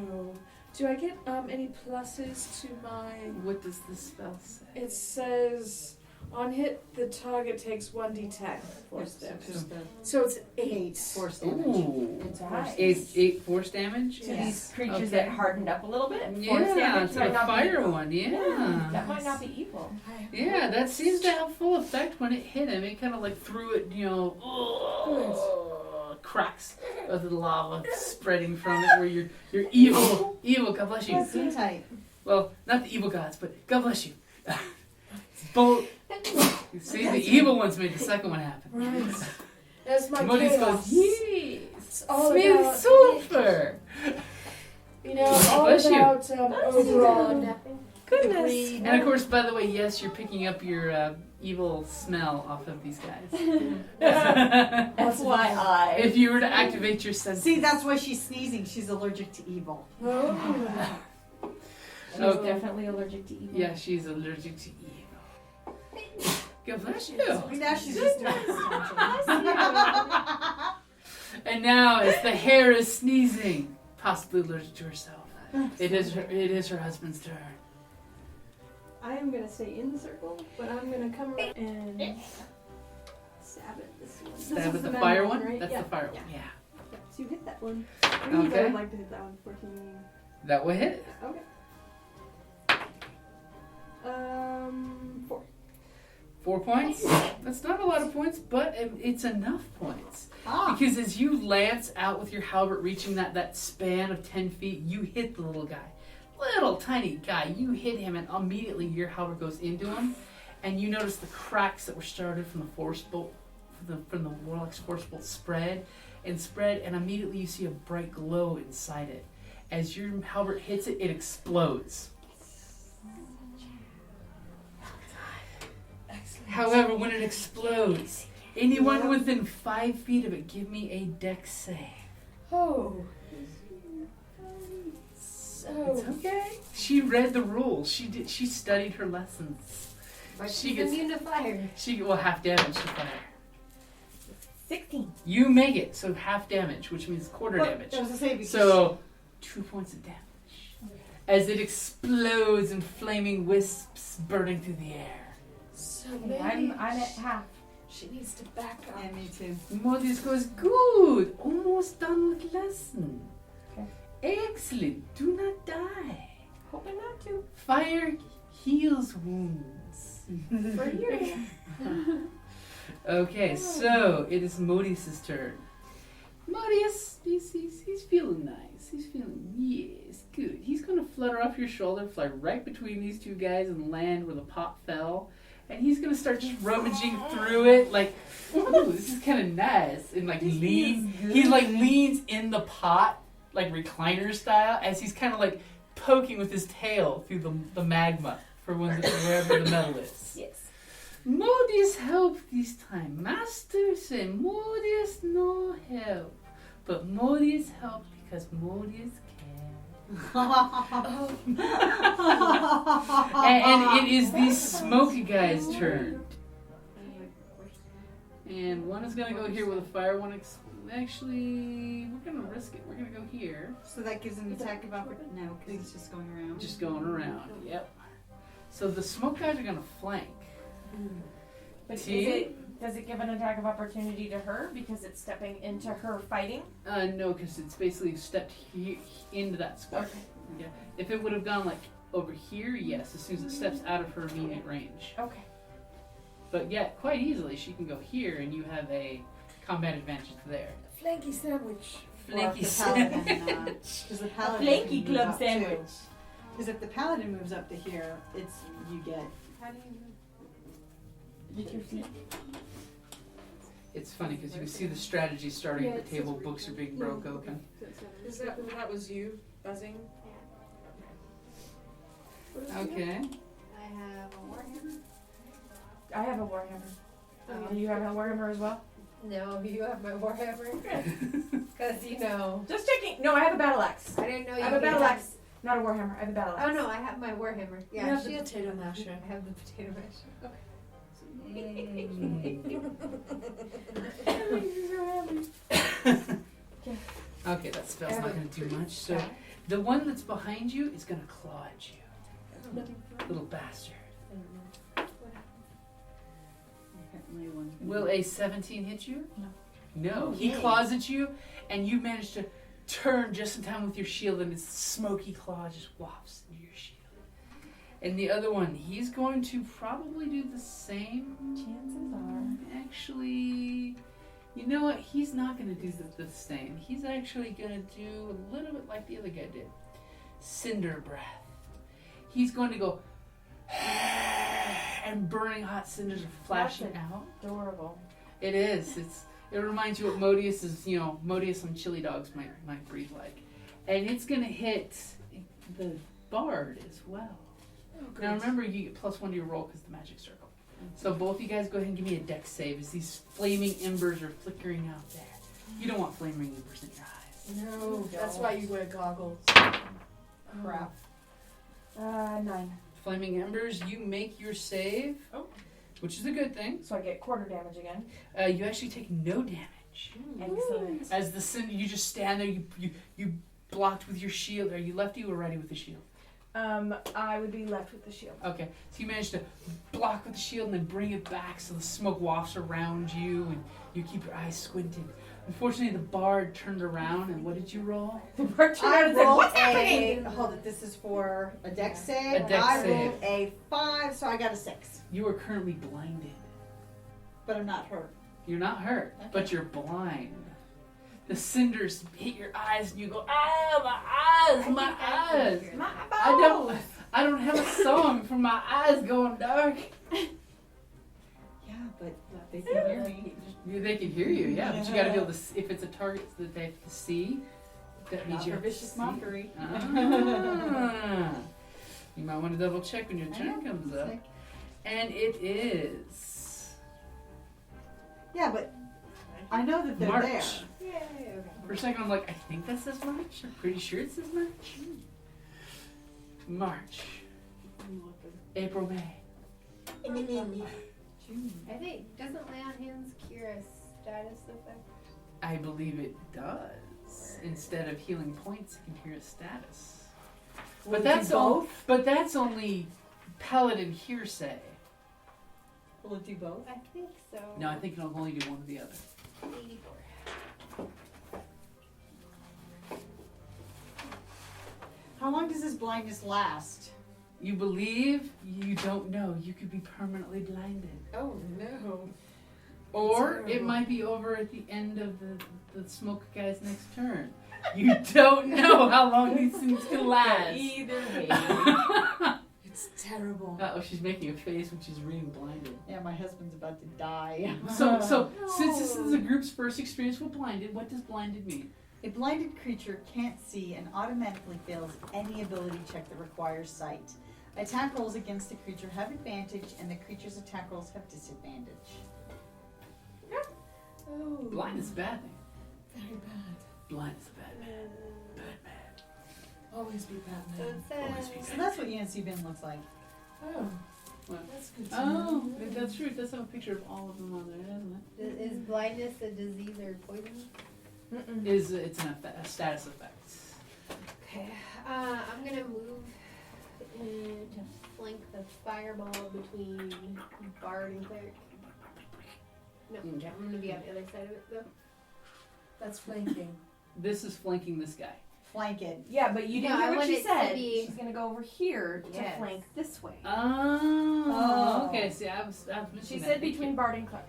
do I get any pluses to my What does this spell say? it says On hit, the target takes 1d10 force damage. Just the So it's 8 8. force damage. Ooh. It's high. Eight force damage? To these creatures Okay. that hardened up a little bit. Force Yeah, damage it's might a not be fire evil. one, yeah. That might not be evil. Yeah, that seems to have full effect when it hit him. It kind of like threw it, cracks of the lava spreading from it where you're evil. Evil, God bless you. Skin tight. Well, not the evil gods, but God bless you. Both. You see, the evil ones made the second one happen. Right. That's my Modious chaos. goes, yes! It's all Smooth about, sulfur! you know, all Bless you. about overall. Goodness. And of course, by the way, yes, you're picking up your evil smell off of these guys. FYI. If you were to activate your senses. See, that's why she's sneezing. She's allergic to evil. Oh. She's Okay. definitely allergic to evil. Yeah, she's allergic to evil. God bless you. Now she's just doing it. And now, as the hair is sneezing, possibly allergic to herself, it is her husband's turn. I am gonna stay in the circle, but I'm gonna come around and stab at this one. This Stab is at the metal fire one? right? That's yeah. the fire one, yeah. Yeah. So you hit that one. I believe I Okay. would like to hit that one. 14. That will hit. Okay. 4. 4 points. That's not a lot of points, but it's enough points. Ah. Because as you lance out with your halberd, reaching that span of 10 feet, you hit the little guy. Little tiny guy. You hit him, and immediately your halberd goes into him, and you notice the cracks that were started from the force bolt, from the Warlock's force bolt spread, and immediately you see a bright glow inside it. As your halberd hits it, it explodes. However, when it explodes, anyone within 5 feet of it, give me a dex save. Oh. So. It's okay. She read the rules. She studied her lessons. But She she's gets- immune to fire. She will half damage to fire. 16. You make it, so half damage, which means quarter damage. I was gonna say, because So 2 points of damage. As it explodes in flaming wisps burning through the air. So Okay, maybe I'm at half. she needs to back up. yeah, me too. Modious goes, good, almost done with lesson. Okay. Excellent, do not die. Hoping not to. Fire heals wounds. For you. Okay, so it is Modious's turn. Modious, he's feeling nice. He's feeling, yes, good. He's going to flutter off your shoulder, fly right between these two guys and land where the pot fell. And he's going to start just rummaging through it like, ooh, this is kind of nice. And like he like leans in the pot, like recliner style, as he's kind of like poking with his tail through the magma for wherever the metal is. Yes. Modious help this time. Master say Modious no help. But Modious help because Modious can. And it is the smoky guy's turn. And one is going to go here with a fire. One actually, we're going to risk it. We're going to go here. So that gives an attack of opportunity. No, because he's just going around. Just going around. Yep. So the smoke guys are going to flank. But See? does it give an attack of opportunity to her because it's stepping into her fighting? No, because it's basically stepped into that square. Okay. Yeah. If it would have gone like over here, yes, as soon as it steps out of her immediate range. Okay. But yeah, quite easily she can go here and you have a combat advantage there. Flanky sandwich. Flanky paladin, sandwich. because the paladin Flanky can move club up, too. sandwich. Because if the paladin moves up to here, it's you get. Get your feet. It's funny because you can see the strategy starting at the table. Books are being broke open. Is that was you buzzing? Okay. I have a warhammer. I have a warhammer. Do you have a warhammer as well? No, you have my warhammer. Because, you know. Just checking. No, I have a battle axe. I didn't know I you have a battle had- axe. Not a warhammer. I have a battle axe. Oh, no, I have my warhammer. You Yeah, have she the has. potato masher. I have the potato masher. Okay. Okay, that spell's not going to do much. So the one that's behind you is going to claw at you. Little bastard. definitely one. Will a 17 hit you? No. No. He Yay. claws at you, and you manage to turn just in time with your shield, and his smoky claw just wafts into your shield. And the other one, he's going to probably do the same. Chances are. Actually, you know what? He's not going to do the same. He's actually going to do a little bit like the other guy did. Cinder breath. He's going to go and burning hot cinders are flashing out. Adorable. It is. It reminds you what Modious is, Modious on chili dogs might breathe like. And it's going to hit the bard as well. Now remember, you get +1 to your roll because of the magic circle. So both you guys go ahead and give me a dex save as these flaming embers are flickering out there. You don't want flaming embers in your eyes. No, that's why you wear goggles. Crap. 9. Flaming embers, you make your save, which is a good thing. So I get quarter damage again. You actually take no damage. Excellent. As the cinder, you just stand there, you blocked with your shield. Are you lefty or righty with the shield? I would be left with the shield. Okay, so you manage to block with the shield and then bring it back so the smoke wafts around you and you keep your eyes squinted. Unfortunately, the bard turned around and what did you roll? The bard turned I around and said, rolled "What's happening?" hold it, this is for a dex save. A dex I save. rolled a 5, so I got a 6. You are currently blinded. But I'm not hurt. You're not hurt, Okay. but you're blind. The cinders hit your eyes and you go, ah, my eyes. My I don't have a song for my eyes going dark. Yeah, but they can hear me. They can hear you, yeah, but you got to be able to. If it's a target that they have to see, that means Not you for have to vicious see. mockery. Ah. You might want to double check when your I turn know. comes up, Sick. and it is Yeah, but I know that they're March. there. Yay, okay. For a second, I'm like, I think that says March. I'm pretty sure it says March. March, April, May. I think, doesn't lay on hands cure a status effect? I believe it does. Instead of healing points, it can cure a status. Will But it that's do both? But that's only paladin hearsay. Will it do both? I think so. No, I think it'll only do one or the other. 84. How long does this blindness last? You believe, you don't know. You could be permanently blinded. Oh no. Or Terrible. it might be over at the end of the smoke guy's next turn. You don't know how long these things can last. Either way. It's terrible. Uh-oh, she's making a face when she's reading blinded. Yeah, my husband's about to die. So since this is the group's first experience with blinded, what does blinded mean? A blinded creature can't see and automatically fails any ability check that requires sight. Attack rolls against the creature have advantage, and the creature's attack rolls have disadvantage. Oh, Blind is a bad thing. very bad. Blind is a bad man. Bad man. Always be So Batman. it Always says, be So that's what Yancy Bin looks like. Oh, What? that's good to Oh, know. that's true. It does have a picture of all of them on there, doesn't it? is blindness a disease or poison? Mm-mm. It's a status effect. Okay. I'm gonna move to flank the fireball between Bard and Cleric. No, Okay. I'm gonna be on the other side of it though. That's flanking. This is flanking this guy. Flank it. Yeah, but you didn't No, I hear what she wanted said. to be- She's gonna go over here to Yes. flank this way. Oh, okay. See, I was missing She that. said between Bard and Clark.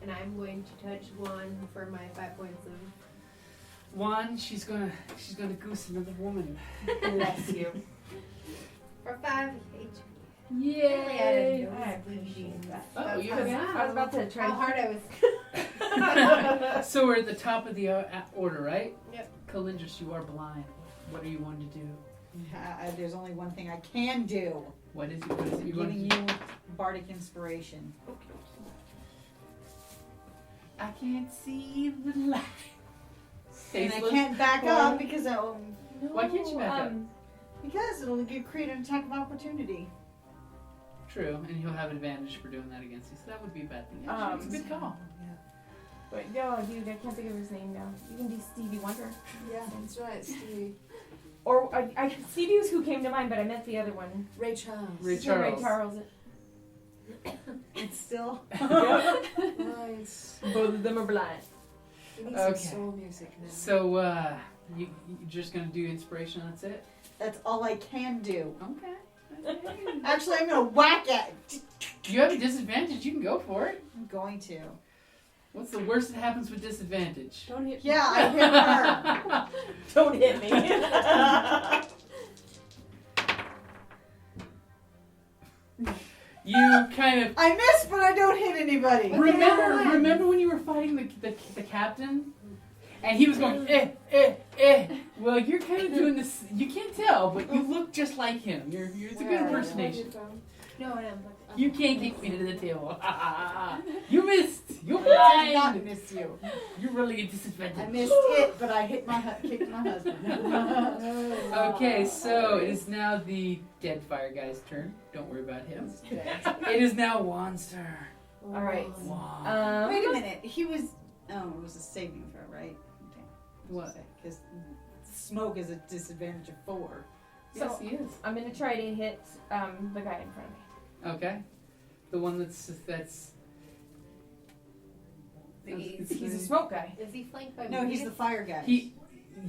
And I'm going to touch one for my 5 points of. One, she's gonna goose another woman. Bless you. For 5 HP. Yay! I appreciate that. Oh, you That's have. I was about to try How to hard I was. So we're at the top of the order, right? Yep. Kaelyndris, you are blind. What are you wanting to do? There's only one thing I can do. What is it? What is it I'm you're going to giving do? you bardic inspiration. I can't see the light. And I Tasteless? can't back up because Why can't you back up? because it'll create an attack of opportunity. True, and he'll have advantage for doing that against you, so that would be a bad thing. Actually, it's a good call. But no, dude, I can't think of his name now. You can be Stevie Wonder. Yeah, that's right, Stevie. Or Stevie was who came to mind, but I meant the other one. Ray Charles. Ray Yeah, Ray Charles. Charles. It's still. Right. Both of them are blind. We need Okay. some soul music now. So, you're just gonna do inspiration, that's it? That's all I can do. Okay. Actually, I'm gonna whack it. You have a disadvantage, you can go for it. I'm going to. What's the worst that happens with disadvantage? Don't hit Yeah, I hit her. Don't hit me. You kind of I miss, but I don't hit anybody. remember when you were fighting the captain, and he was going Well, you're kind of doing this. You can't tell, but you look just like him. It's a good impersonation. No, I am. You can't kick me to the table. You missed. You're I did not blind. miss you. You're really a disadvantage. I missed it, but I hit kicked my husband. Okay, so it is now the dead fire guy's turn. Don't worry about him. It is now Juan's turn. All right. Juan. Wait a minute. He was. Oh, it was a saving throw, right? What? Because smoke is a disadvantage of 4. Yes, he is. I'm gonna try to hit the guy in front of me. Okay. The one that's He's a smoke guy. Is he flanked by No, he's Modious? the fire guy.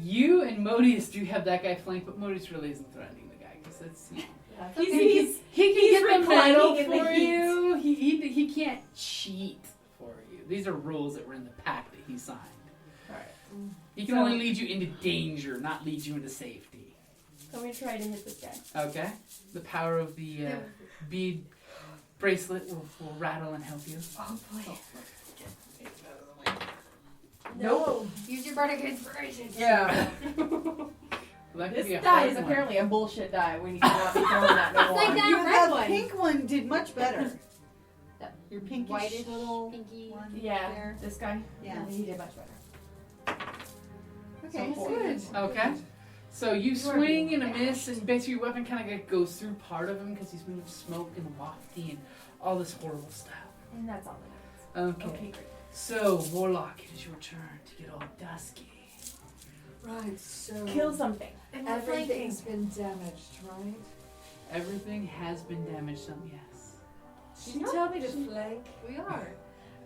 You and Modious do have that guy flanked, but Modious really isn't threatening the guy because that's That's He's- okay. he's- he can he's get the medal reclining in the for heat. you. He can't cheat for you. These are rules that were in the pact that he signed. Alright. He can only lead you into danger, not lead you into safety. So I'm gonna try to hit this guy. Okay. The power of the bead bracelet will rattle and help you. Oh boy. No. Use your bardic inspiration. Yeah. Well, that could This be a die hard is one. apparently a bullshit die when you cannot be throwing that no It's like more. that You, red the one. pink one did much better. That Your pinkish whitish, little pinky. one Yeah, there. this guy. Yeah. He did much better. Okay. So Good. Okay. So you swing and a miss, and basically your weapon kind of goes through part of him because he's moving smoke and lofty and all this horrible stuff. And that's all that Okay. happens. Okay, great. So Warlock, it is your turn to get all dusky. Right, so Kill something. everything's been damaged, right? Everything has been damaged. Some yes. Did you tell me to flank? We are.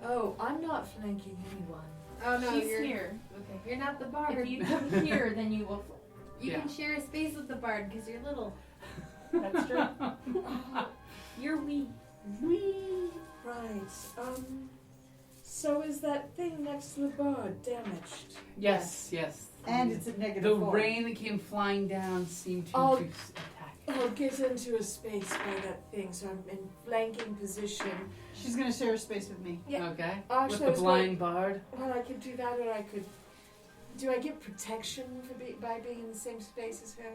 Oh, I'm not flanking anyone. Oh no, She's you're here. Okay, you're not the bard. If you come here, then you will. You Yeah. can share a space with the bard because you're little. That's true. You're wee. Right. So is that thing next to the bard damaged? Yes, yes. And it's a the -4. rain that came flying down seemed to Oh. attack. I'll get into a space by that thing, so I'm in flanking position. She's gonna share a space with me. Yeah. Okay. Actually, I With the was blind bard. Well, I could do that, or I could. Do I get protection by being in the same space as her,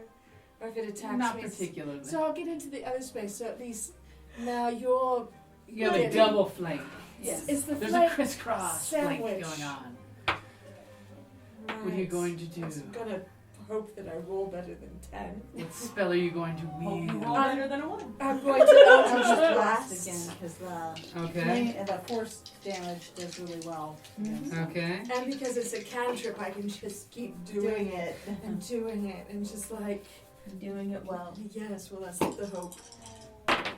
or if it attacks Not me? particularly. So I'll get into the other space. So at least now you're. You have a Yeah. double flank. Yes. It's the There's flank a crisscross flank sandwich. going on. Right. What are you going to do? I'm gonna hope that I roll better than 10. What spell are you going to Hope you wield? roll better than a 1. I'm going to Eldritch Blast Blast again because the Okay. the force damage does really well. Okay. And because it's a cantrip, I can just keep doing it and doing it and just like, Doing it well. yes, well, that's the hope.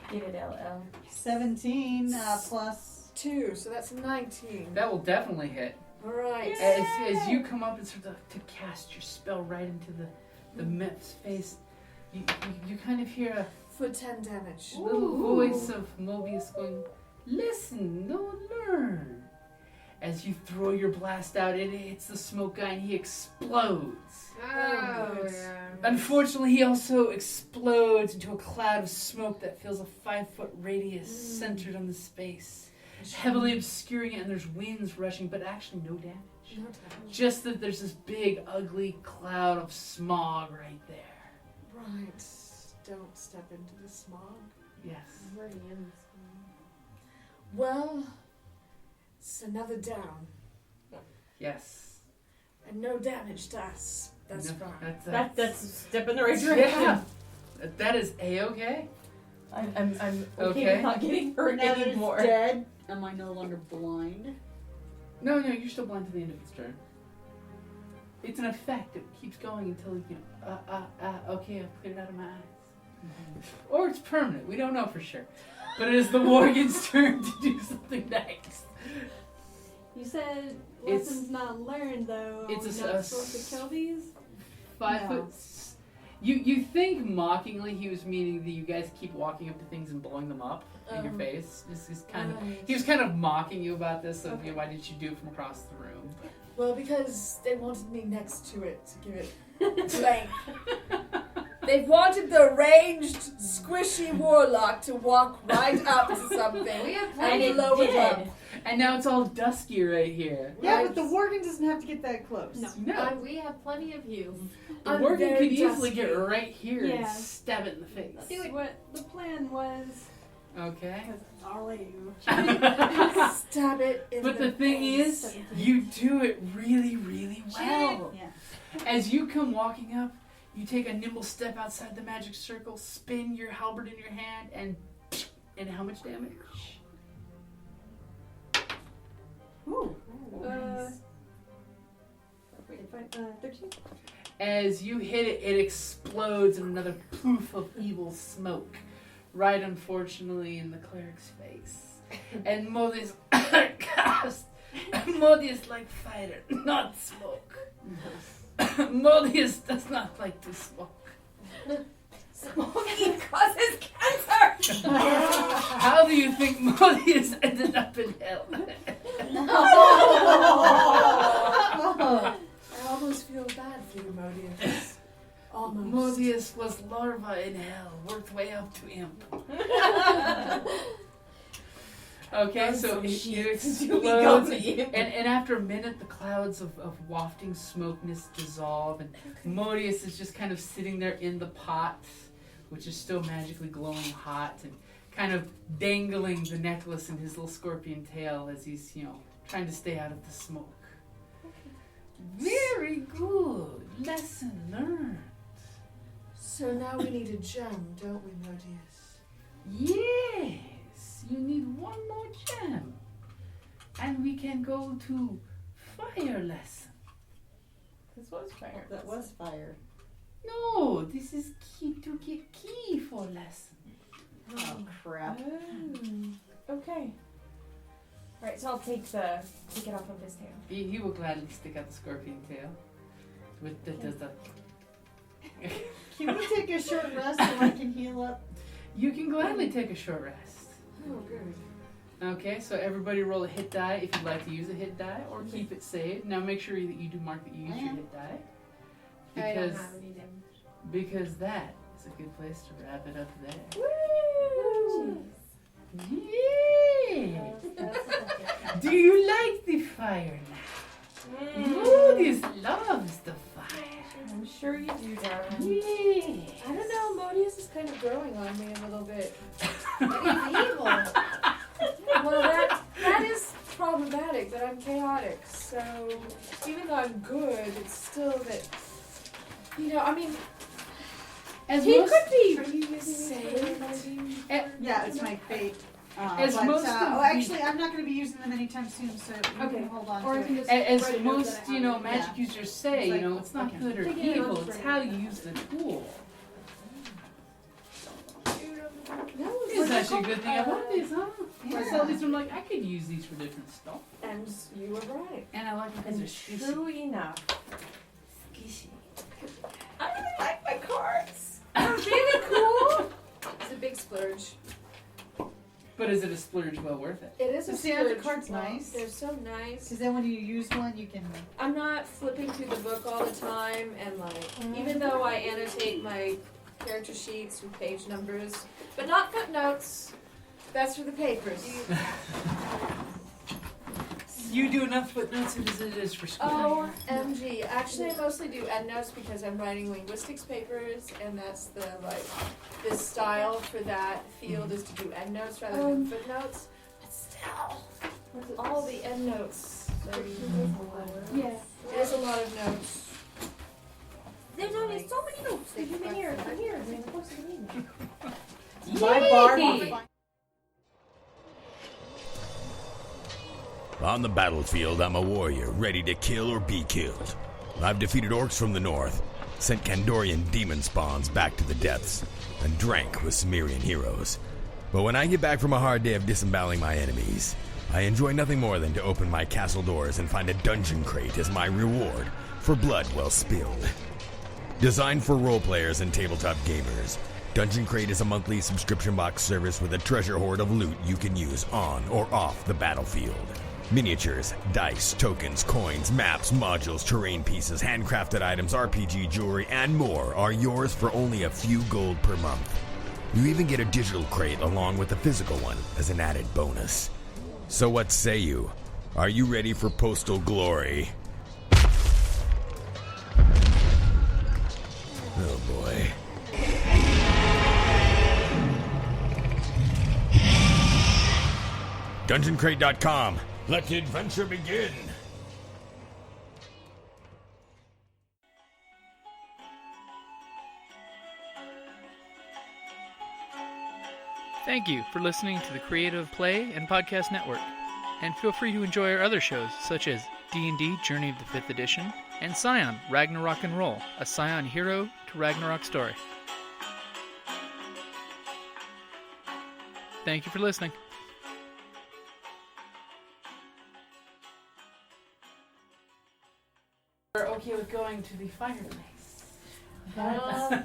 Get it, LL. 17 plus. 2, so that's 19. That will definitely hit. Alright. As you come up and start to cast your spell right into the myth's face, you kind of hear a For 10 damage. little voice of Mobius going, "Listen, no, learn." As you throw your blast out, it hits the smoke guy and he explodes. Oh, good. yeah. Unfortunately, he also explodes into a cloud of smoke that fills a 5-foot radius centered on the space, heavily obscuring it, and there's winds rushing, but actually no damage. No damage. Just that there's this big, ugly cloud of smog right there. Right. Don't step into the smog. Yes. I'm already in this Well, it's another down. Yes. And no damage to us. That's No, fine. That's a step in the right direction. Yeah. That is A-okay. I'm okay, Okay. with not getting hurt Now that it's anymore. dead, am I no longer blind? No, you're still blind to the end of its turn. It's an effect. It keeps going until you can, okay, I've cleared it out of my eyes. Or it's permanent. We don't know for sure. But it is the Worgen's turn to do something next. You said It's- lessons not learned, though. it's Are we a not supposed to kill these? 5 No. foot. You think mockingly he was meaning that you guys keep walking up to things and blowing them up in your face. This is kind of he was kind of mocking you about this. Of, why did you do it from across the room? Well, because they wanted me next to it to give it strength. They wanted the ranged, squishy warlock to walk right up to something We have And plenty it of blow it did. up. And now it's all dusky right here. Yeah, Right. but the Worgen doesn't have to get that close. No. No, we have plenty of you. the I'm Worgen very could easily dusky. get right here Yeah. and stab it in the face. Do it. What the plan was, Okay. because it's all you. Stab it in But the thing face. is, you do it really, really well. Yeah. As you come walking up, you take a nimble step outside the magic circle, spin your halberd in your hand, and how much damage? Ooh. Wait, 13? As you hit it, it explodes in another poof of evil smoke, right unfortunately in the cleric's face. And Modious Modious like fire, not smoke. Modious does not like to smoke. Smoking causes cancer! How do you think Modious ended up in hell? I almost feel bad for you, Modious. Almost. Modious was larva in hell, worked way up to imp. Okay, so it explodes, and after a minute, the clouds of wafting smokeness dissolve, and Modious is just kind of sitting there in the pot, which is still magically glowing hot, and kind of dangling the necklace in his little scorpion tail as he's, trying to stay out of the smoke. Very good. Lesson learned. So now we need a gem, don't we, Modious? Yes, you need one more gem. And we can go to fire lesson. This was fire. That was fire. No, this is key to get key for lesson. Oh, crap. Okay. Alright, so I'll take it off of his tail. He will gladly stick out the scorpion tail. With the Can we take a short rest so I can heal up? You can gladly take a short rest. Oh, good. Okay, so everybody roll a hit die if you'd like to use a hit die or keep it saved. Now make sure that you do mark that you use your hit die. I don't Because have any damage. because that is a good place to wrap it up there. Woo! Yeah. Do you like the fire now? Modious loves the fire. I'm sure you do, darling. Yeah. I don't know, Modious is kind of growing on me a little bit. He's evil. Well, that is problematic, that I'm chaotic. So even though I'm good, it's still that, I mean, As he most, could be Are you using saved. Yeah, it's my fate. As But, most of the- actually, I'm not going to be using them anytime soon, so you Okay. can hold on Or to I can it. just as write a note most, that I have it. magic users say, It's like, it's not okay. good or Take it and evil, I'll it's just how write you it. use the tool. That was It's actually a wonderful. good thing about these, huh? Yeah. I saw these, I'm like, I could use these for different stuff. And you were right. And I like because And they're squishy. true enough. Squishy. I really like my cards. Really cool. It's a big splurge. But is it a splurge well worth it? It is a See, aren't the splurge. cards nice? They're so nice. Because then when you use one, you can... I'm not flipping through the book all the time, and even though I annotate my character sheets with page numbers, but not footnotes. That's for the papers. You do enough footnotes as it is for school. OMG. Actually, I mostly do endnotes because I'm writing linguistics papers, and that's the style for that field is to do endnotes rather than footnotes. But still, all the endnotes. Yeah. There's a lot of notes. There's only so many notes. Did you mean here? Here. They're supposed to be there. My bar Yay! On the battlefield, I'm a warrior, ready to kill or be killed. I've defeated orcs from the north, sent Kandorian demon spawns back to the depths, and drank with Cimmerian heroes. But when I get back from a hard day of disemboweling my enemies, I enjoy nothing more than to open my castle doors and find a dungeon crate as my reward for blood well spilled. Designed for role players and tabletop gamers, Dungeon Crate is a monthly subscription box service with a treasure hoard of loot you can use on or off the battlefield. Miniatures, dice, tokens, coins, maps, modules, terrain pieces, handcrafted items, RPG jewelry, and more are yours for only a few gold per month. You even get a digital crate along with a physical one as an added bonus. So what say you? Are you ready for postal glory? Oh boy. DungeonCrate.com. Let the adventure begin. Thank you for listening to the Creative Play and Podcast Network. And feel free to enjoy our other shows, such as D&D Journey of the 5th Edition and Scion Ragnarok and Roll, a Scion hero to Ragnarok story. Thank you for listening. We're okay with going to the fireplace. I'm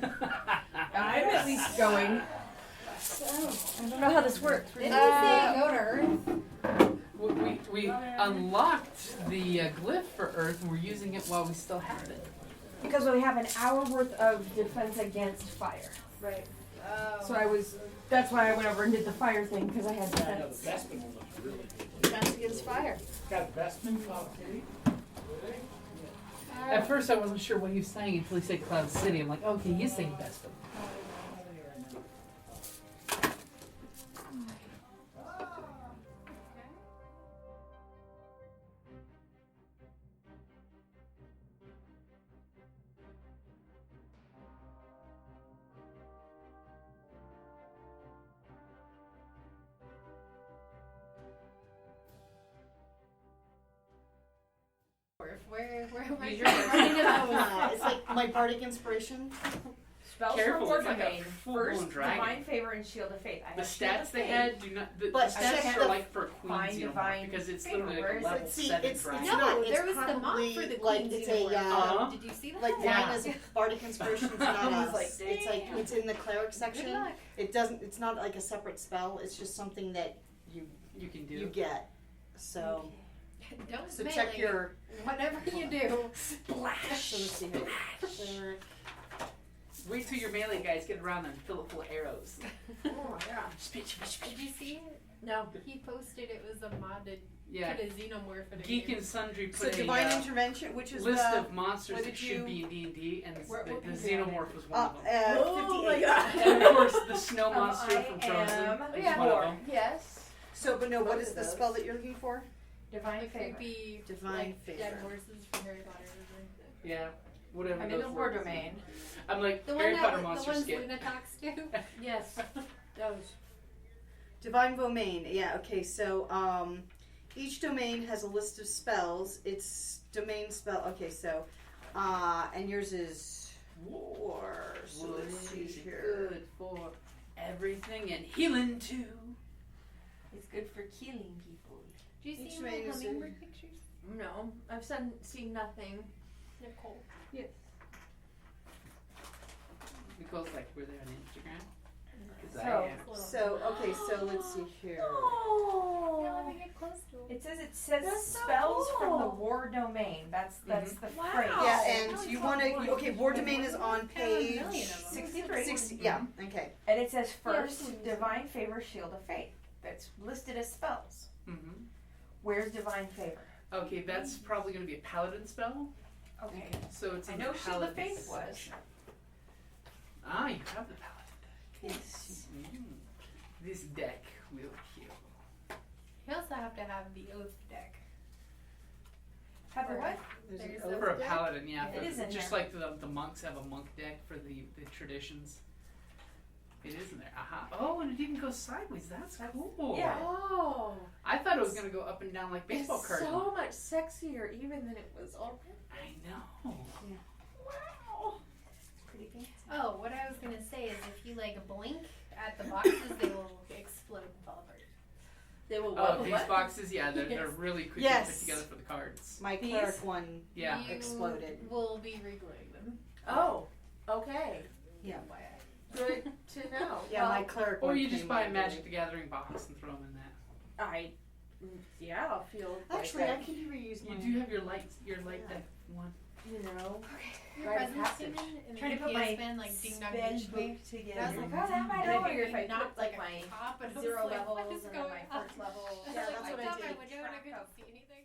at least going. I don't know how this works. Didn't you say go to Earth? We unlocked the glyph for Earth, and we're using it while we still have it. Because we have an hour worth of defense against fire. Right. So that's why I went over and did the fire thing, because I had defense. Defense against fire. Got Vestman, Katie? At first, I wasn't sure what he was saying until he said Cloud City. I'm like, okay, he's saying Bespin. Where am I? It's like my bardic inspiration. Spells Careful, from it's like a Domain. full-blown First, dragon. Divine Favor and Shield of Faith. I The have Shield stats of they Faith. had do not. The But stats check are the like for Queen's Xenomorph Divine because it's Favor. literally Where like is a it? level See, 7 it's dragon. not. No, It's there was the mock probably for the like Queen's it's a Xenomorph. Did you see that? like Yeah. mine is a bardic inspiration. It's not I was a, like, it's in the cleric Good section. luck. It doesn't. It's not like a separate spell. It's just something that You can do. you get. So Don't so melee check your. whatever you do. Splash. So let's see here. Wait till your melee guys get around there and fill it full of arrows. Oh yeah. Did you see it? No. He posted it was a modded Yeah. put a xenomorph in a Geek game. and Sundry So put divine a intervention, which is list the of monsters what that did should you- be in D&D, and What the page are you Xenomorph was one of them. 58. And of course, the snow monster I from Frozen am is Yeah. one of them. Yes. So, but no, what Both is of the those. spell that you're looking for? Divine The Favor. creepy Divine like Favor. dead horses from Harry Potter. Yeah, whatever. I'm in those the war words. domain. I'm like The one Harry Potter that the monster ones skip. Luna talks to. Yes. Those. Divine domain. Yeah. Okay. So, each domain has a list of spells. It's domain spell. Okay. So, and yours is war. So Wood let's see is here. good for everything and healing too. It's good for killing people. Do you Each see my domain is hummingbird pictures? No, I've seen nothing. Nicole. Nicole's like, we're there on Instagram. 'Cause So- I am. So okay. So let's see here. Yeah, let me get close to him. It says That's so spells from the cool. war domain. That's the Wow. phrase. Yeah, Oh, and you it's want on to. Okay, war domain is on page 63. 60. Yeah. Okay. And it says first, Yeah, Divine Favor, Shield of Faith. That's listed as spells. Mm-hmm. Where's Divine Favor? Okay, that's probably going to be a paladin spell. Okay. So it's I in know the Shield of paladin Faith was. section. Ah, you have the paladin deck. Yes. This deck will heal. You also have to have the oath deck. Have the what? There's an There's oath a- For a deck? paladin, yeah. It for- is in just there. like the monks have a monk deck for the traditions. It is in there. Aha. Oh, and it even goes sideways. That's cool. Yeah. Oh, I thought it was going to go up and down like baseball it's cards. so much sexier even than it was already. I know. Wow. blink at the boxes, they will explode and fall apart. They will Oh, these boxes, yeah, they're Yes. really quickly Yes. put together for the cards. My These- cleric one Yeah. You exploded. will be regluing them. Oh, okay. Yeah. FYI. Good to know. Yeah, Well, my cleric Or one. you just came buy a out Magic good. the Gathering box and throw them in that. I'll feel Actually, like I can reuse You mine. do have your light deck one. you know. Your Rite of presents came passage. in and Trying to the put my spin like ding dong spell ding book dong. together. And I was like, oh, that might And I over. figure if I Not put, like like, my top, and I was zero like, levels what is and then going my on? first level. I was Yeah, like, that's I what I thought did. my window and I couldn't see anything.